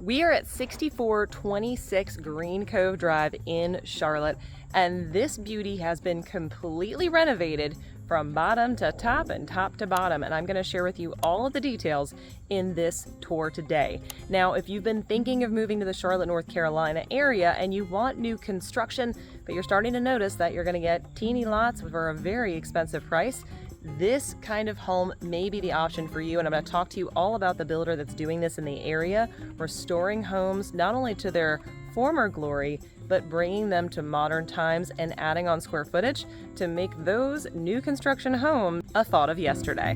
We are at 6426 Green Cove Drive in Charlotte, and this beauty has been completely renovated from bottom to top and top to bottom, and I'm going to share with you all of the details in this tour today. Now, if you've been thinking of moving to the Charlotte, North Carolina area and you want new construction, but you're starting to notice that you're going to get teeny lots for a very expensive price, this kind of home may be the option for you, and I'm going to talk to you all about the builder that's doing this in the area, restoring homes not only to their former glory, but bringing them to modern times and adding on square footage to make those new construction homes a thought of yesterday.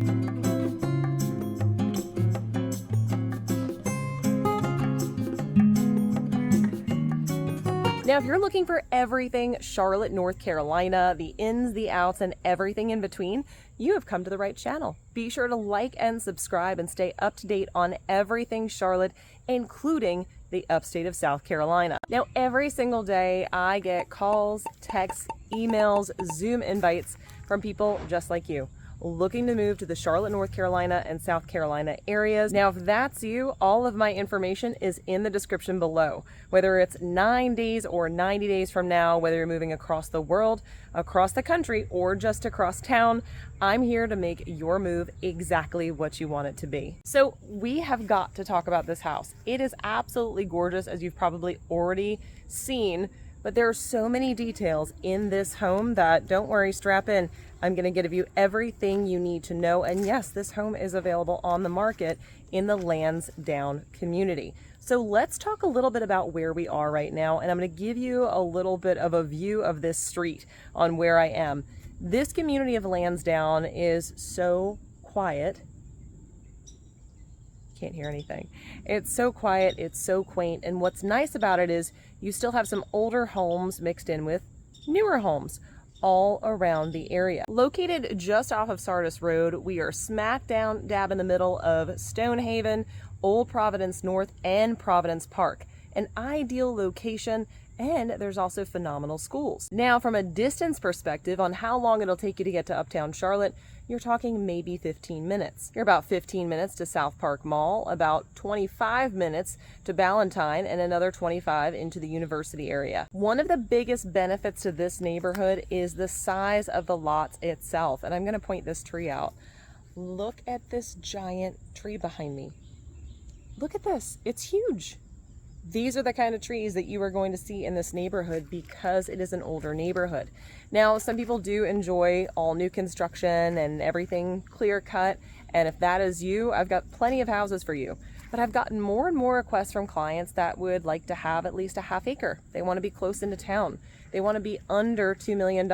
Now, if you're looking for everything Charlotte, North Carolina, the ins, the outs, and everything in between, you have come to the right channel. Be sure to like and subscribe and stay up to date on everything Charlotte, including the upstate of South Carolina. Now, every single day I get calls, texts, emails, Zoom invites from people just like you, looking to move to the Charlotte, North Carolina and South Carolina areas. Now, if that's you, all of my information is in the description below. Whether it's 9 days or 90 days from now, whether you're moving across the world, across the country, or just across town, I'm here to make your move exactly what you want it to be. So we have got to talk about this house. It is absolutely gorgeous, as you've probably already seen, but there are so many details in this home that, don't worry, strap in. I'm going to give you everything you need to know. And yes, this home is available on the market in the Lansdown community. So let's talk a little bit about where we are right now. And I'm going to give you a little bit of a view of this street on where I am. This community of Lansdown is so quiet. Can't hear anything. It's so quiet, it's so quaint, and what's nice about it is you still have some older homes mixed in with newer homes all around the area. Located just off of Sardis Road, we are smack down dab in the middle of Stonehaven, Old Providence North, and Providence Park. An ideal location, and there's also phenomenal schools. Now, from a distance perspective on how long it'll take you to get to Uptown Charlotte, you're talking maybe 15 minutes. You're about 15 minutes to South Park Mall, about 25 minutes to Ballantyne, and another 25 into the university area. One of the biggest benefits to this neighborhood is the size of the lots itself, and I'm going to point this tree out. Look at this giant tree behind me. Look at this. It's huge. These are the kind of trees that you are going to see in this neighborhood because it is an older neighborhood. Now, some people do enjoy all new construction and everything clear cut. And if that is you, I've got plenty of houses for you. But I've gotten more and more requests from clients that would like to have at least a half acre. They want to be close into town. They want to be under $2 million.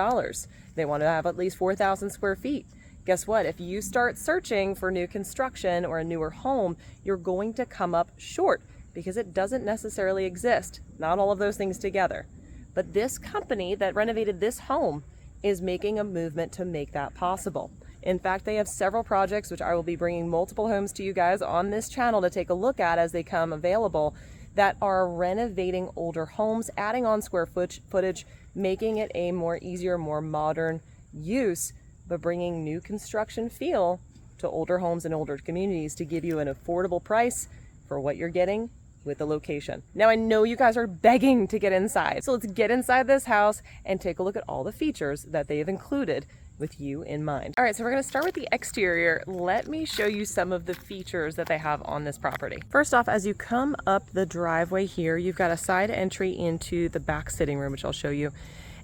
They want to have at least 4,000 square feet. Guess what? If you start searching for new construction or a newer home, you're going to come up short, because it doesn't necessarily exist. Not all of those things together. But this company that renovated this home is making a movement to make that possible. In fact, they have several projects, which I will be bringing multiple homes to you guys on this channel to take a look at as they come available, that are renovating older homes, adding on square footage, making it a more easier, more modern use, but bringing new construction feel to older homes and older communities to give you an affordable price for what you're getting with the location. Now, I know you guys are begging to get inside, so let's get inside this house and take a look at all the features that they have included with you in mind. All right, so we're going to start with the exterior. Let me show you some of the features that they have on this property. First off, as you come up the driveway here, you've got a side entry into the back sitting room, which I'll show you.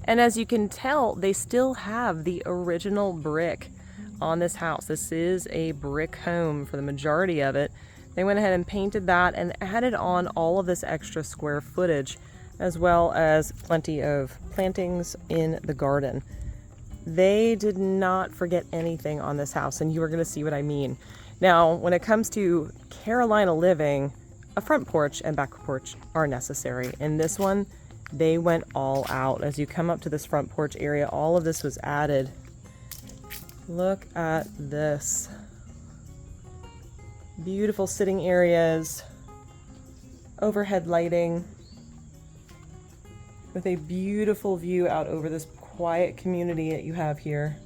And as you can tell, they still have the original brick on this house. This is a brick home for the majority of it. They went ahead and painted that and added on all of this extra square footage, as well as plenty of plantings in the garden. They did not forget anything on this house, and you are going to see what I mean. Now, when it comes to Carolina living, a front porch and back porch are necessary. In this one, they went all out. As you come up to this front porch area, all of this was added. Look at this. Beautiful sitting areas, overhead lighting, with a beautiful view out over this quiet community that you have here.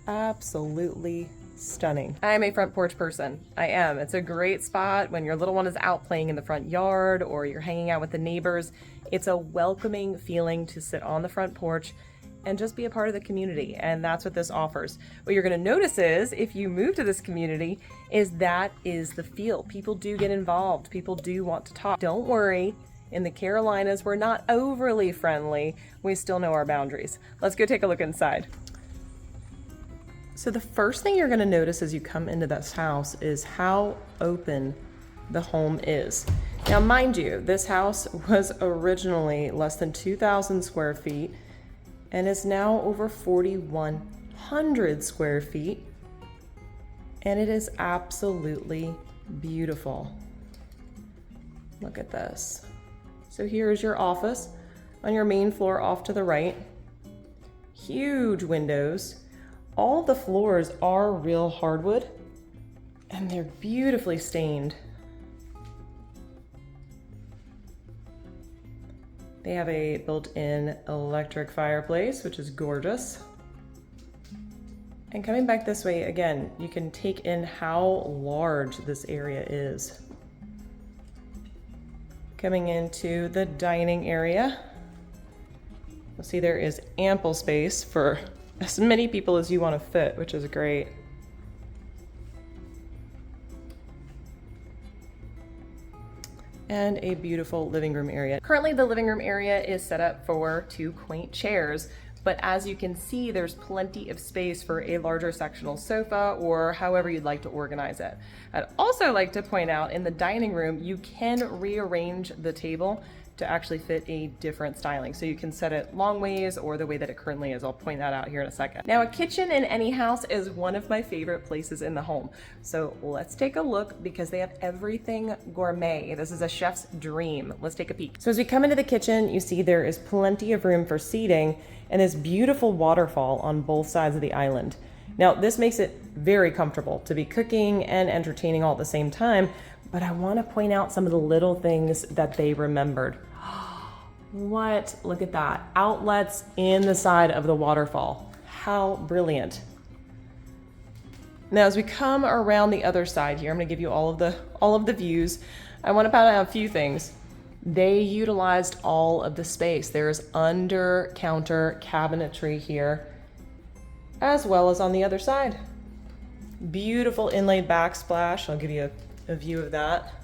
Absolutely stunning. I am a front porch person. I am. It's a great spot when your little one is out playing in the front yard or you're hanging out with the neighbors. It's a welcoming feeling to sit on the front porch and just be a part of the community. And that's what this offers. What you're gonna notice is, if you move to this community, is that is the feel. People do get involved. People do want to talk. Don't worry. In the Carolinas, we're not overly friendly. We still know our boundaries. Let's go take a look inside. So the first thing you're gonna notice as you come into this house is how open the home is. Now, mind you, this house was originally less than 2,000 square feet and is now over 4,100 square feet. And it is absolutely beautiful. Look at this. So here is your office on your main floor off to the right. Huge windows. All the floors are real hardwood and they're beautifully stained. They have a built-in electric fireplace, which is gorgeous. And coming back this way, again, you can take in how large this area is. Coming into the dining area, you'll see there is ample space for as many people as you want to fit, which is great. And a beautiful living room area. Currently, the living room area is set up for 2 quaint chairs, but as you can see, there's plenty of space for a larger sectional sofa or however you'd like to organize it. I'd also like to point out, in the dining room, you can rearrange the table to actually fit a different styling. So you can set it long ways or the way that it currently is. I'll point that out here in a second. Now, a kitchen in any house is one of my favorite places in the home. So let's take a look, because they have everything gourmet. This is a chef's dream. Let's take a peek. So as we come into the kitchen, you see there is plenty of room for seating and this beautiful waterfall on both sides of the island. Now, this makes it very comfortable to be cooking and entertaining all at the same time, but I want to point out some of the little things that they remembered. What? Look at that. Outlets in the side of the waterfall. How brilliant. Now, as we come around the other side here, I'm going to give you all of the views. I want to point out a few things. They utilized all of the space. There's under counter cabinetry here, as well as on the other side. Beautiful inlaid backsplash. I'll give you a view of that.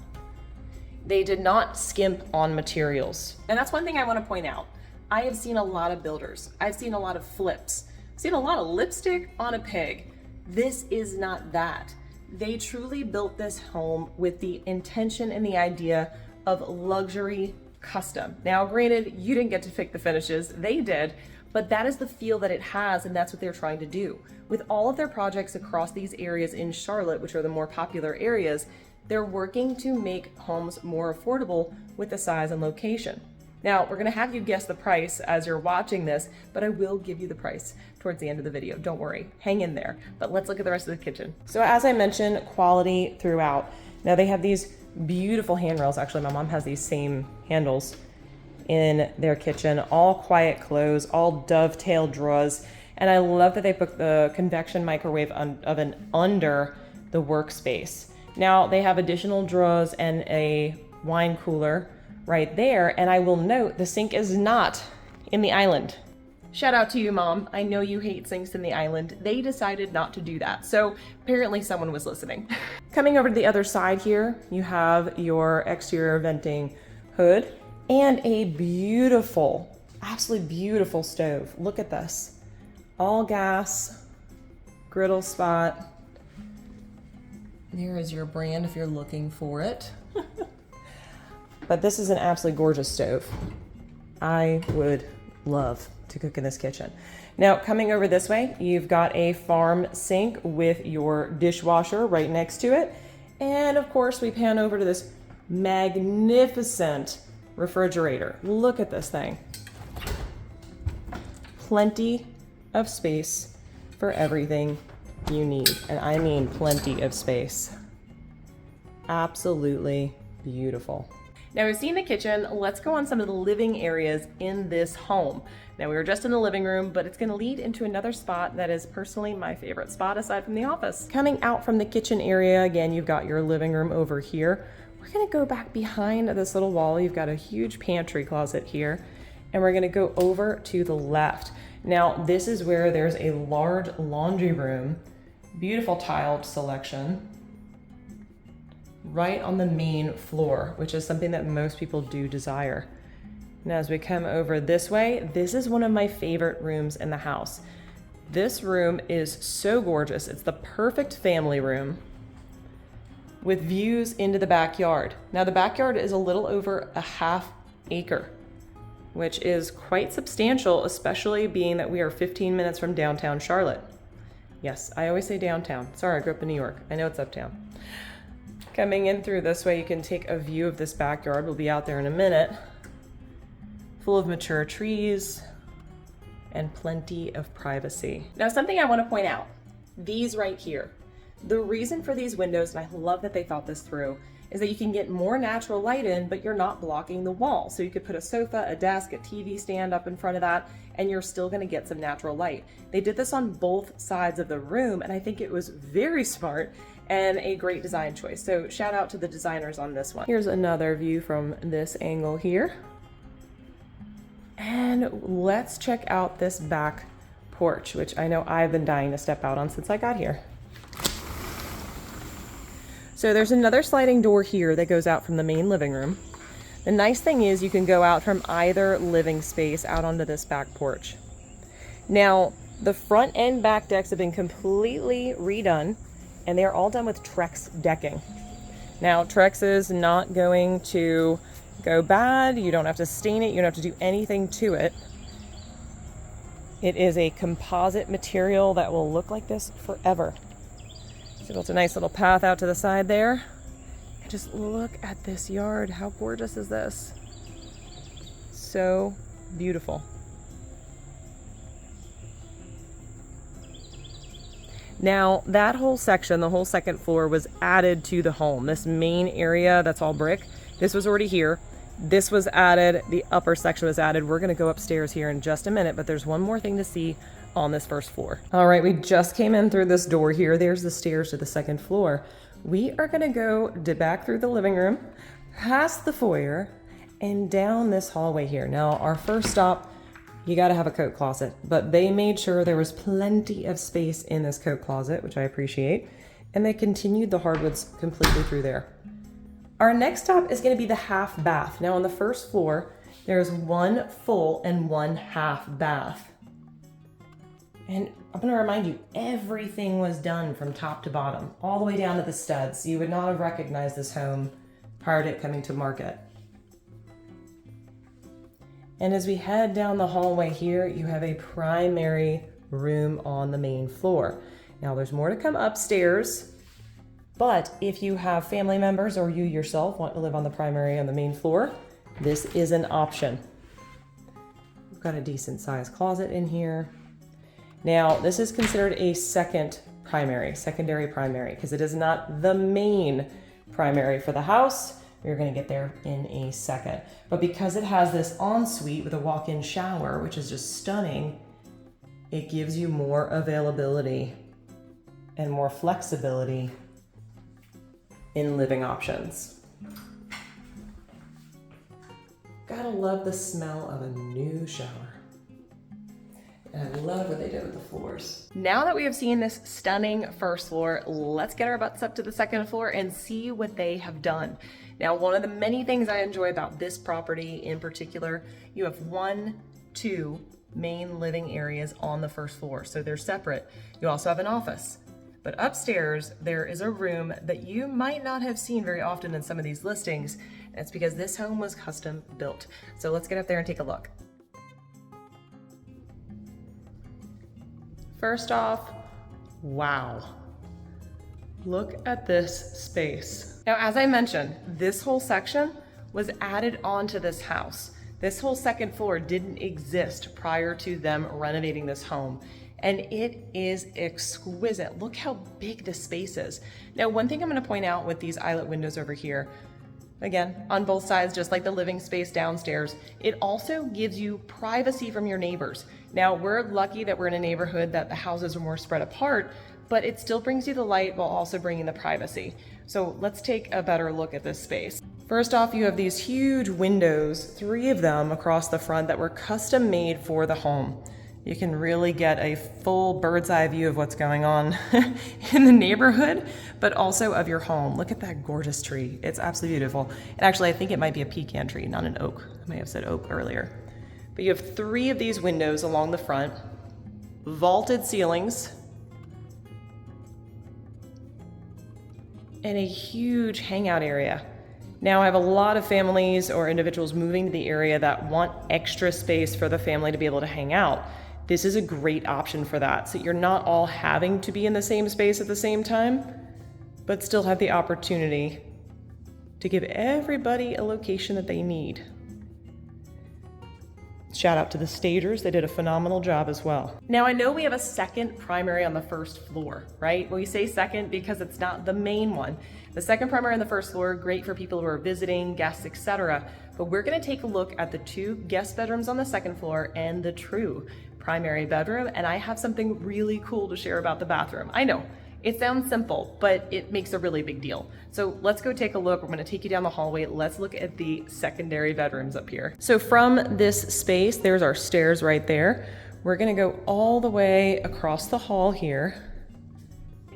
They did not skimp on materials. And that's one thing I want to point out. I have seen a lot of builders. I've seen a lot of flips. I've seen a lot of lipstick on a pig. This is not that. They truly built this home with the intention and the idea of luxury custom. Now, granted, you didn't get to pick the finishes, they did, but that is the feel that it has, and that's what they're trying to do. With all of their projects across these areas in Charlotte, which are the more popular areas, they're working to make homes more affordable with the size and location. Now, we're gonna have you guess the price as you're watching this, but I will give you the price towards the end of the video. Don't worry, hang in there. But let's look at the rest of the kitchen. So as I mentioned, quality throughout. Now they have these beautiful handrails. Actually, my mom has these same handles in their kitchen, all quiet close, all dovetail drawers. And I love that they put the convection microwave oven under the workspace. Now they have additional drawers and a wine cooler right there. And I will note the sink is not in the island. Shout out to you, Mom. I know you hate sinks in the island. They decided not to do that. So apparently someone was listening. Coming over to the other side here, you have your exterior venting hood and a beautiful, absolutely beautiful stove. Look at this. All gas, griddle spot. There is your brand if you're looking for it. But this is an absolutely gorgeous stove. I would love to cook in this kitchen. Now, coming over this way, you've got a farm sink with your dishwasher right next to it. And of course, we pan over to this magnificent refrigerator. Look at this thing. Plenty of space for everything you need. And I mean plenty of space. Absolutely beautiful. Now we've seen the kitchen, let's go on some of the living areas in this home. Now we were just in the living room, but it's gonna lead into another spot that is personally my favorite spot aside from the office. Coming out from the kitchen area, again, you've got your living room over here. We're gonna go back behind this little wall. You've got a huge pantry closet here, and we're gonna go over to the left. Now this is where there's a large laundry room, beautiful tiled selection, right on the main floor, which is something that most people do desire. Now as we come over this way, this is one of my favorite rooms in the house. This room is so gorgeous. It's the perfect family room with views into the backyard. Now the backyard is a little over a half acre, which is quite substantial, especially being that we are 15 minutes from downtown Charlotte. Yes, I always say downtown. Sorry, I grew up in New York. I know it's uptown. Coming in through this way, you can take a view of this backyard. We'll be out there in a minute. Full of mature trees and plenty of privacy. Now, something I want to point out, these right here. The reason for these windows, and I love that they thought this through, is that you can get more natural light in, but you're not blocking the wall. So you could put a sofa, a desk, a TV stand up in front of that, and you're still gonna get some natural light. They did this on both sides of the room, and I think it was very smart and a great design choice. So shout out to the designers on this one. Here's another view from this angle here. And let's check out this back porch, which I know I've been dying to step out on since I got here. So there's another sliding door here that goes out from the main living room. The nice thing is you can go out from either living space out onto this back porch. Now, the front and back decks have been completely redone, and they are all done with Trex decking. Now, Trex is not going to go bad. You don't have to stain it. You don't have to do anything to it. It is a composite material that will look like this forever. So built a nice little path out to the side there. And just look at this yard. How gorgeous is this? So beautiful. Now that whole section, the whole second floor, was added to the home. This main area that's all brick, this was already here. This was added, the upper section was added. We're gonna go upstairs here in just a minute, but there's one more thing to see on this first floor. All right, we just came in through this door here. There's the stairs to the second floor. We are gonna go back through the living room, past the foyer, and down this hallway here. Now, our first stop, you gotta have a coat closet, but they made sure there was plenty of space in this coat closet, which I appreciate, and they continued the hardwoods completely through there. Our next stop is gonna be the half bath. Now on the first floor, there's one full and one half bath. And I'm gonna remind you, everything was done from top to bottom, all the way down to the studs. You would not have recognized this home prior to it coming to market. And as we head down the hallway here, you have a primary room on the main floor. Now there's more to come upstairs, but if you have family members or you yourself want to live on the primary on the main floor, this is an option. We've got a decent sized closet in here. Now this is considered a secondary primary, because it is not the main primary for the house. We're gonna get there in a second. But because it has this ensuite with a walk-in shower, which is just stunning, it gives you more availability and more flexibility in living options. Gotta love the smell of a new shower. And I love what they did with the floors. Now that we have seen this stunning first floor, let's get our butts up to the second floor and see what they have done. Now, one of the many things I enjoy about this property in particular, you have 2 main living areas on the first floor, so they're separate. You also have an office. But upstairs, there is a room that you might not have seen very often in some of these listings. And it's because this home was custom built. So let's get up there and take a look. First off, wow. Look at this space. Now, as I mentioned, this whole section was added onto this house. This whole second floor didn't exist prior to them renovating this home. And it is exquisite. Look how big this space is. Now, one thing I'm gonna point out with these eyelet windows over here, again, on both sides, just like the living space downstairs. It also gives you privacy from your neighbors. Now, we're lucky that we're in a neighborhood that the houses are more spread apart, but it still brings you the light while also bringing the privacy. So let's take a better look at this space. First off, you have these huge windows, 3 of them across the front that were custom made for the home. You can really get a full bird's eye view of what's going on in the neighborhood, but also of your home. Look at that gorgeous tree. It's absolutely beautiful. And actually, I think it might be a pecan tree, not an oak. I may have said oak earlier. But you have 3 of these windows along the front, vaulted ceilings, and a huge hangout area. Now, I have a lot of families or individuals moving to the area that want extra space for the family to be able to hang out. This is a great option for that. So you're not all having to be in the same space at the same time, but still have the opportunity to give everybody a location that they need. Shout out to the stagers, they did a phenomenal job as well. Now, I know we have a second primary on the first floor, right? We say second because it's not the main one. The second primary on the first floor, great for people who are visiting, guests, etc. But we're gonna take a look at the 2 guest bedrooms on the second floor and the true primary bedroom, and I have something really cool to share about the bathroom. I know, it sounds simple, but it makes a really big deal. So let's go take a look. We're gonna take you down the hallway. Let's look at the secondary bedrooms up here. So from this space, there's our stairs right there. We're gonna go all the way across the hall here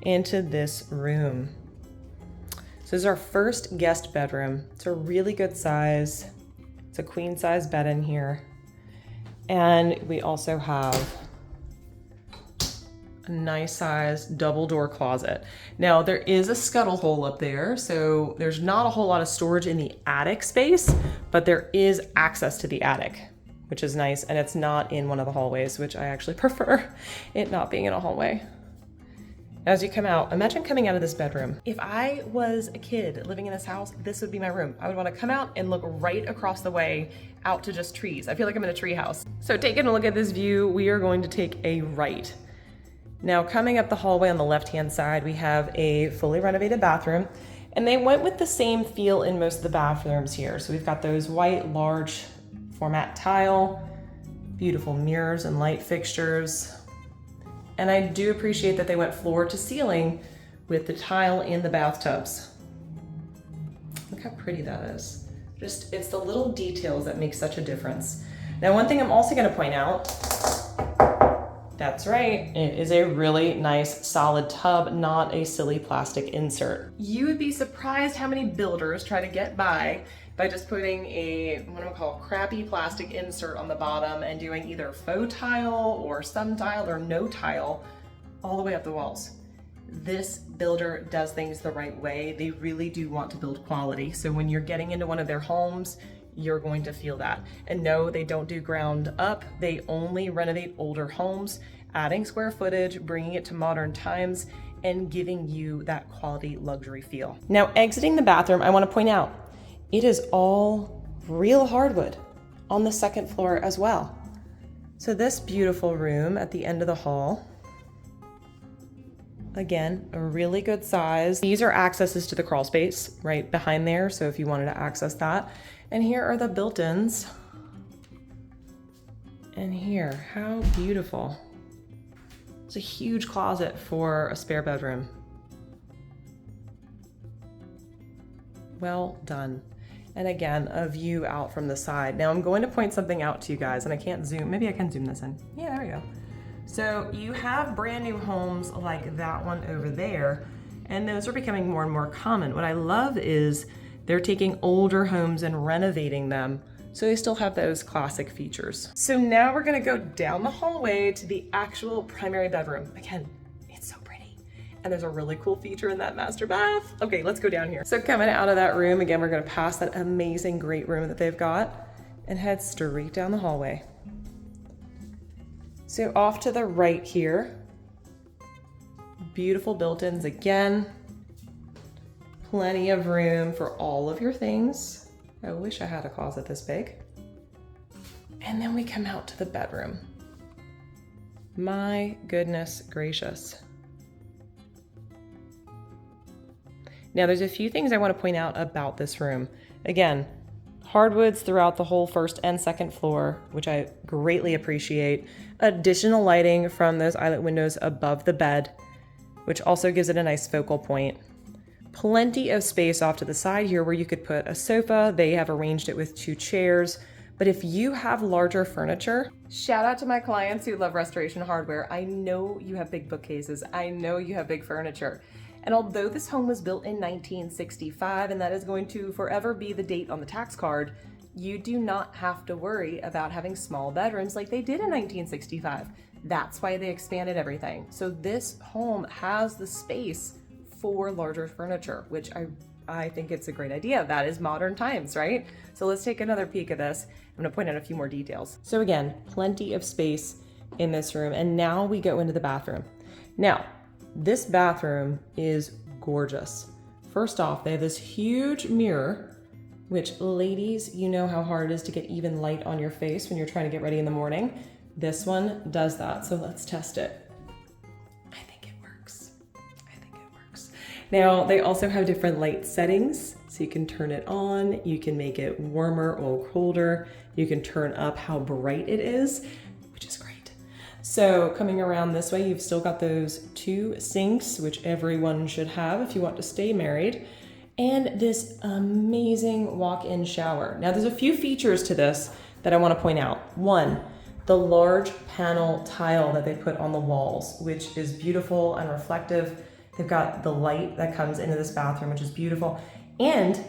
into this room. So this is our first guest bedroom. It's a really good size. It's a queen size bed in here. And we also have a nice size double door closet. Now there is a scuttle hole up there, so there's not a whole lot of storage in the attic space, but there is access to the attic, which is nice, and it's not in one of the hallways, which I actually prefer it not being in a hallway. As you come out, imagine coming out of this bedroom. If I was a kid living in this house, this would be my room. I would want to come out and look right across the way out to just trees. I feel like I'm in a tree house. So taking a look at this view, we are going to take a right. Now, coming up the hallway on the left-hand side, we have a fully renovated bathroom, and they went with the same feel in most of the bathrooms here. So we've got those white, large format tile, beautiful mirrors and light fixtures. And I do appreciate that they went floor to ceiling with the tile in the bathtubs. Look how pretty that is. It's the little details that make such a difference. Now, one thing I'm also gonna point out, that's right, it is a really nice solid tub, not a silly plastic insert. You would be surprised how many builders try to get by just putting a, what I'm gonna call crappy plastic insert on the bottom and doing either faux tile or some tile or no tile all the way up the walls. This builder does things the right way. They really do want to build quality. So when you're getting into one of their homes, you're going to feel that. And no, they don't do ground up. They only renovate older homes, adding square footage, bringing it to modern times, and giving you that quality luxury feel. Now, exiting the bathroom, I want to point out, it is all real hardwood on the second floor as well. So this beautiful room at the end of the hall, again, a really good size. These are accesses to the crawl space right behind there, so if you wanted to access that. And here are the built-ins. And here, how beautiful. It's a huge closet for a spare bedroom. Well done. And again, a view out from the side. Now I'm going to point something out to you guys, and I can't zoom. Maybe I can zoom this in. Yeah, there we go. So you have brand new homes like that one over there, and those are becoming more and more common. What I love is they're taking older homes and renovating them, so they still have those classic features. So now we're gonna go down the hallway to the actual primary bedroom. Again, it's so pretty. And there's a really cool feature in that master bath. Okay, let's go down here. So coming out of that room, again, we're gonna pass that amazing great room that they've got and head straight down the hallway. So off to the right here, beautiful built-ins again. Plenty of room for all of your things. I wish I had a closet this big. And then we come out to the bedroom. My goodness gracious. Now there's a few things I want to point out about this room. Again, hardwoods throughout the whole first and second floor, which I greatly appreciate. Additional lighting from those eyelet windows above the bed, which also gives it a nice focal point. Plenty of space off to the side here where you could put a sofa. They have arranged it with 2 chairs. But if you have larger furniture, shout out to my clients who love restoration hardware. I know you have big bookcases. I know you have big furniture. And although this home was built in 1965, and that is going to forever be the date on the tax card, you do not have to worry about having small bedrooms like they did in 1965. That's why they expanded everything. So this home has the space for larger furniture, which I think it's a great idea. That is modern times, right? So let's take another peek at this. I'm gonna point out a few more details. So again, plenty of space in this room. And now we go into the bathroom. Now, this bathroom is gorgeous. First off, they have this huge mirror, which ladies, you know how hard it is to get even light on your face when you're trying to get ready in the morning. This one does that, so let's test it. I think it works. Now, they also have different light settings, so you can turn it on, you can make it warmer or colder, you can turn up how bright it is, which is great. So coming around this way, you've still got those 2 sinks, which everyone should have if you want to stay married, and this amazing walk-in shower. Now, there's a few features to this that I want to point out. One, the large panel tile that they put on the walls, which is beautiful and reflective. They've got the light that comes into this bathroom, which is beautiful. And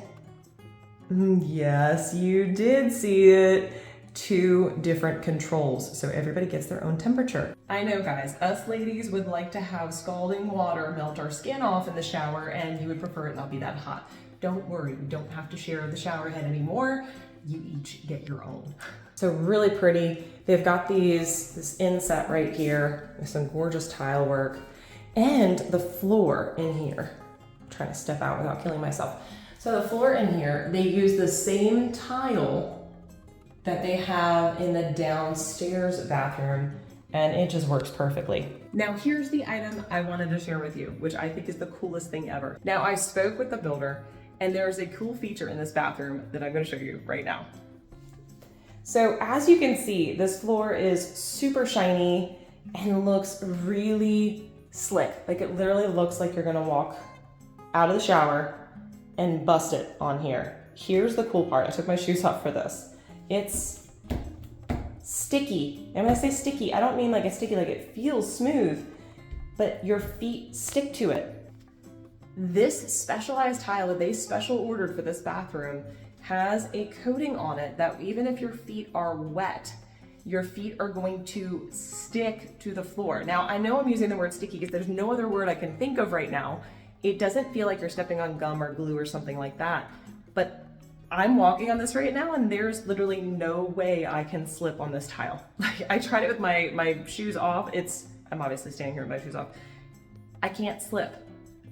yes, you did see it. 2 different controls, so everybody gets their own temperature. I know, guys, us ladies would like to have scalding water melt our skin off in the shower, and you would prefer it not be that hot. Don't worry, we don't have to share the shower head anymore. You each get your own. So really pretty. They've got this inset right here with some gorgeous tile work, and the floor in here. I'm trying to step out without killing myself. So the floor in here, they use the same tile that they have in the downstairs bathroom, and it just works perfectly. Now here's the item I wanted to share with you, which I think is the coolest thing ever. Now I spoke with the builder, and there's a cool feature in this bathroom that I'm gonna show you right now. So as you can see, this floor is super shiny and looks really slick. Like it literally looks like you're gonna walk out of the shower and bust it on here. Here's the cool part. I took my shoes off for this. It's sticky. And when I say sticky, I don't mean like it's sticky, like it feels smooth, but your feet stick to it. This specialized tile that they special ordered for this bathroom has a coating on it that even if your feet are wet, your feet are going to stick to the floor. Now, I know I'm using the word sticky because there's no other word I can think of right now. It doesn't feel like you're stepping on gum or glue or something like that, but I'm walking on this right now and there's literally no way I can slip on this tile. I tried it with my shoes off. I'm obviously standing here with my shoes off. I can't slip.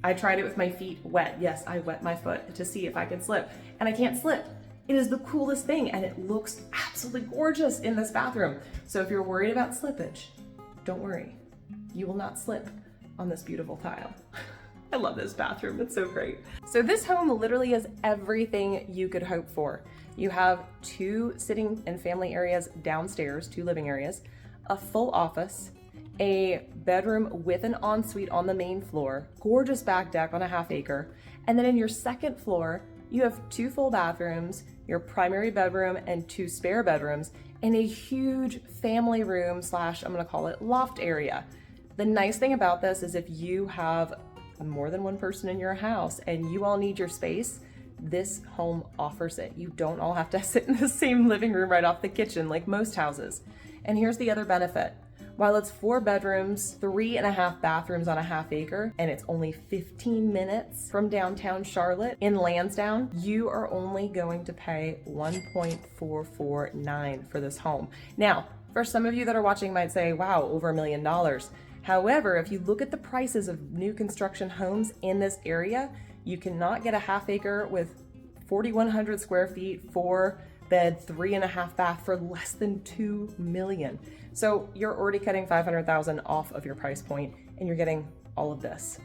I tried it with my feet wet. Yes, I wet my foot to see if I could slip, and I can't slip. It is the coolest thing, and it looks absolutely gorgeous in this bathroom. So if you're worried about slippage, don't worry. You will not slip on this beautiful tile. I love this bathroom, it's so great. So this home literally is everything you could hope for. You have 2 sitting and family areas downstairs, 2 living areas, a full office, a bedroom with an ensuite on the main floor, gorgeous back deck on a half-acre, and then in your second floor, you have 2 full bathrooms, your primary bedroom and 2 spare bedrooms, and a huge family room / I'm gonna call it loft area. The nice thing about this is if you have more than one person in your house and you all need your space, this home offers it. You don't all have to sit in the same living room right off the kitchen like most houses. And here's the other benefit. While it's 4 bedrooms, 3.5 bathrooms on a half-acre, and it's only 15 minutes from downtown Charlotte in Lansdowne, you are only going to pay $1.449 for this home. Now, for some of you that are watching might say, wow, over $1 million. However, if you look at the prices of new construction homes in this area, you cannot get a half-acre with 4,100 square feet, 4-bed, 3.5 bath for less than $2 million. So you're already cutting $500,000 off of your price point, and you're getting all of this.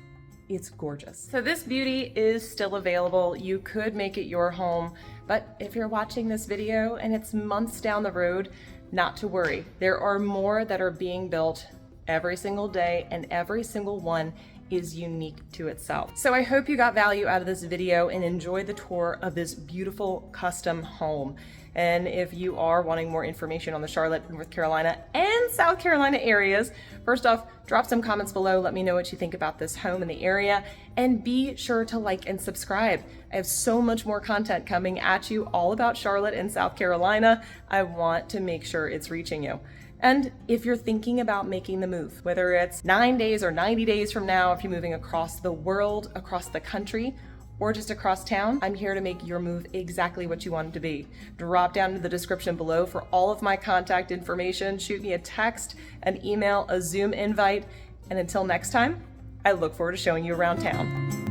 it's gorgeous. So this beauty is still available. You could make it your home, but if you're watching this video and it's months down the road, not to worry. There are more that are being built every single day, and every single one is unique to itself. So I hope you got value out of this video and enjoyed the tour of this beautiful custom home. And if you are wanting more information on the Charlotte, North Carolina, and South Carolina areas, first off, drop some comments below. Let me know what you think about this home in the area, and be sure to like and subscribe. I have so much more content coming at you all about Charlotte and South Carolina. I want to make sure it's reaching you. And if you're thinking about making the move, whether it's 9 days or 90 days from now, if you're moving across the world, across the country, or just across town, I'm here to make your move exactly what you want it to be. Drop down to the description below for all of my contact information. Shoot me a text, an email, a Zoom invite, and until next time, I look forward to showing you around town.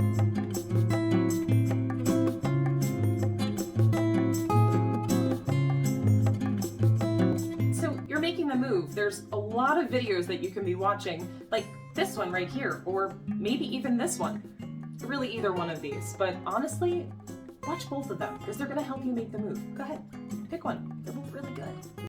Making the move, there's a lot of videos that you can be watching, like this one right here, or maybe even this one. Really either one of these, but honestly, watch both of them because they're going to help you make the move. Go ahead, pick one. They're